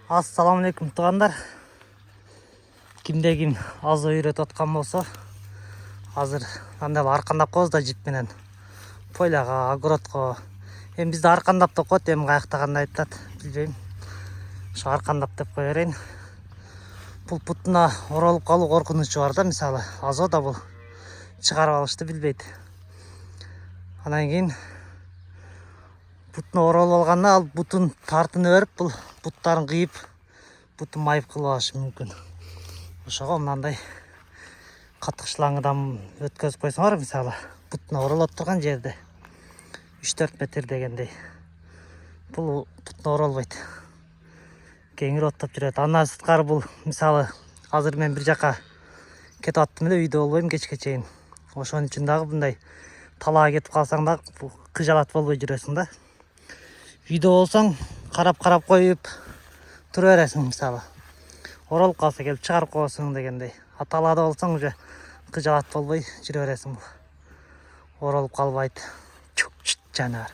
Assalamu alaikum туғандар. Кимде ким аз үйрөтүп аткан болсо, азыр андай аркандап коебуз да жип менен. Пойлага, огородко. Эми бизде аркандап деп коет, эми каякта кандай айтат, билбейм. Ошо аркандап деп кое берейин. Бул бутуна оролуп калуу коркунучу бар да, мисалы, азо да бул чыгарып алышты билбейт. Анан кийин бутуна оролуп алганда ал бутун тартынып берип, бул буттарын кыйып, бутун майып кылып алышы мүмкүн. Ошого мындай катык шлангыдан өткөзүп койсоңор, мисалы, бутуна оролуп турган жерде 3-4 метр дегендей. Бул бутуна оролбойт. Кеңири оттоп жүрөт. Андан сырткары бул, мисалы, азыр мен бир жака кетип аттым эле, үйдө болбойм кечке чейин. Ошон үчүн дагы мындай талаага кетип калсаң да кыжалат болбой жүрөсүң да. Үйдө болсоң, карап коюп тура бересиң, мисалы. Оролуп калса келип чыгарып коесуң дегендей. Талаада болсоң уже кыжалат болбой жүрө бересиң. Оролуп калбайт. Жанар.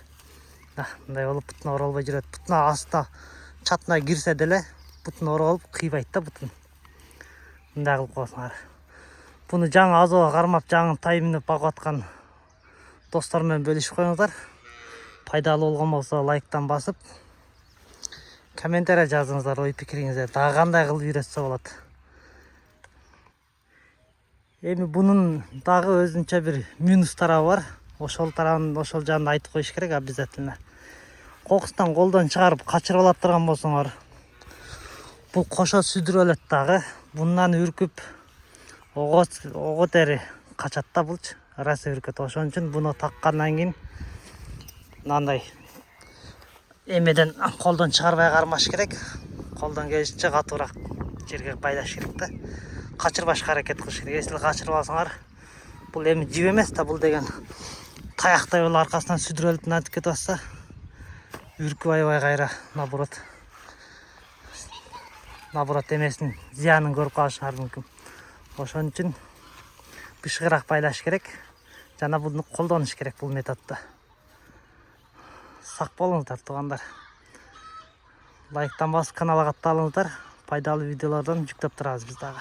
Мындай болуп бутуна оролбой жүрөт. Бутуна аста чатына кирсе деле бутуна оролуп кыйбайт да бутун. Мындай кылып коесуңар. Буну жаңы азоого кармап, жаңы тайымдап багып аткан достор менен бөлүшүп коюңуздар. Пайдалуу болгон болсо лайктан басып, комментарий жазыңыздар, ой пикириңизди. Дагы кандай кылып үйрөтсө болот. Эми бунун дагы өзүнчө бир минус тарабы бар. Ошол тарабын, ошол жанды айтып коюш керек обязательно. Кокустан колдон чыгарып качырып алат турган болсоңор, бул кошо сүдүрүп алат дагы. Бундан үркүп ого тери качат да булчу. Раса үркөт. Ошон үчүн буну таккандан кийин мындай эмеден колдон чыгарбай кармаш керек. Колдон келишинче катуураак жерге байдаш керек да. Качырбашка аракет кылыш керек. Если качырып алсаңар, бул эми жип эмес да, бул деген таяктай болуп аркасынан сүдүрүп натып кетип атса, үркүп аябай кайра наоборот эмесин зыянын көрүп калышыңар мүмкүн. Ошон үчүн бышкыраак байлаш керек. Жана буну колдонуш керек бул методду. Сак болуңуздар тугандар. Лайктан басып каналга катталыңыздар. Пайдалуу видеолордон жүктөп турабыз биз дагы.